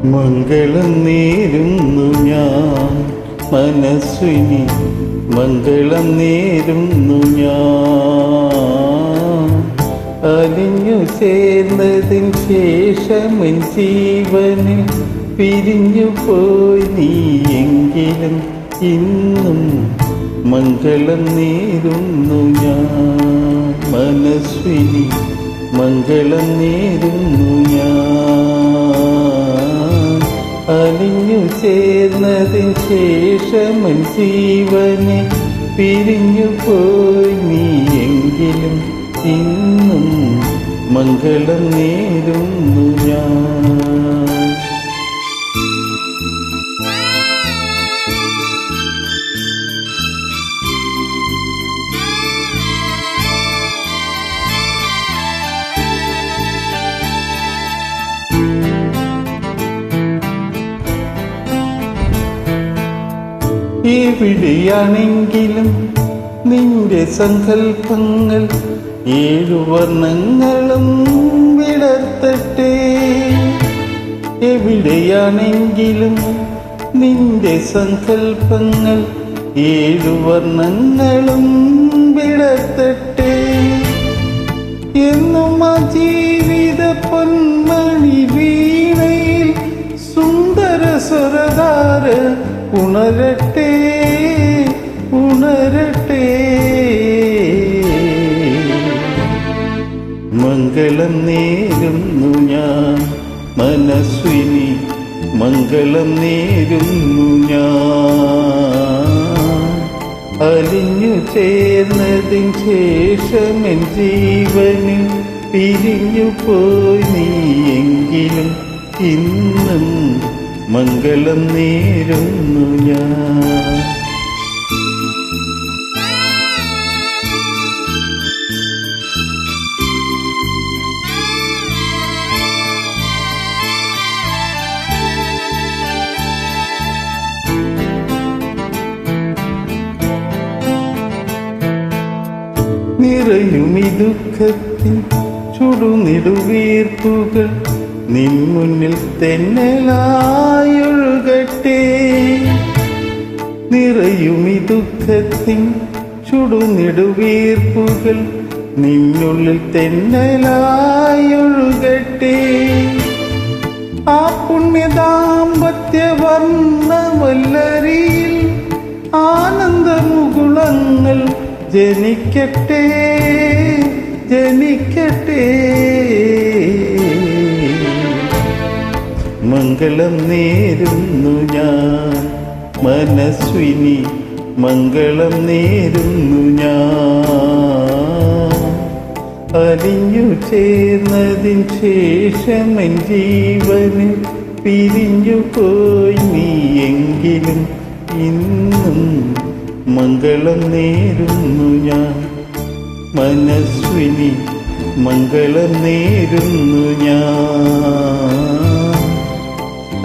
മംഗളം നേരുന്നു ഞാൻ മനസ്വിനി, മംഗളം നേരുന്നു ഞാൻ. അലിഞ്ഞു ചേർന്നതിൻ ശേഷമെൻ ജീവനിൽ പിരിഞ്ഞു പോയി നീ എങ്കിലും ഇന്നും മംഗളം നേരുന്നു ഞാൻ മനസ്വിനി, മംഗളം നേരുന്നു ഞാൻ. അലിഞ്ഞു ചേർന്നതിൻ ശേഷമെൻ ജീവനെ പിരിഞ്ഞു പോയി നീ എങ്കിലും ഇന്നും മംഗളം നേരുന്നു ഞാൻ. എവിടെയാണെങ്കിലും നിന്റെ സങ്കൽപ്പങ്ങൾ ഏഴു വർണ്ണങ്ങളും വിടർത്തട്ടെ. എവിടെയാണെങ്കിലും നിന്റെ സങ്കൽപ്പങ്ങൾ ഏഴു വർണ്ണങ്ങളും വിടർത്തട്ടെ. എന്നും ആ ജീവിത പൊന്മണി വീണയിൽ സുന്ദര സ്വരധാര ഉണരട്ടെ ഉണരട്ടെ. മംഗളം നേരുന്നു ഞാൻ മനസ്വിനി, മംഗളം നേരുന്നു ഞാൻ. അലിഞ്ഞു ചേർന്നതിൻ ശേഷമെൻ ജീവനിൽ പിരിഞ്ഞു പോയി നീ എങ്കിലും ഇന്നും മംഗളം നേരുന്നു ഞാൻ. നിറയുമി ദുഃഖത്തിൻ ചുടുനിടുവീർപ്പുകൾ നിൻ മുന്നിൽ തെന്നലായൊഴുകട്ടെ. നിറയുമി ദുഃഖത്തിൻ ചുടുനിടുവീർപ്പുകൾ നിന്നുള്ളിൽ തെന്നലായൊഴുകട്ടെ. ആ പുണ്യദാമ്പത്യ വർണ്ണവല്ലരിയിൽ ആനന്ദമുകുളങ്ങൾ ജനിക്കട്ടെ ജനിക്കട്ടെ. മംഗളം നേരുന്നു ഞാൻ മനസ്വിനി, മംഗളം നേരുന്നു ഞാൻ. അലിഞ്ഞു ചേർന്നതിൻ ശേഷമെൻ ജീവനിൽ പിരിഞ്ഞു പോയി നീ എങ്കിലും ഇന്നും മംഗളം നേരുന്നു ഞാൻ മനസ്വിനി, മംഗളം നേരുന്നു ഞാൻ.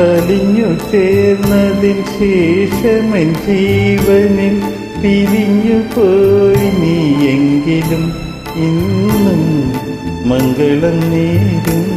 അലിഞ്ഞു ചേർന്നതിൻ ശേഷമെൻ ജീവനിൽ പിരിഞ്ഞു പോയി നീ എങ്കിലും ഇന്നും മംഗളം നേരുന്നു.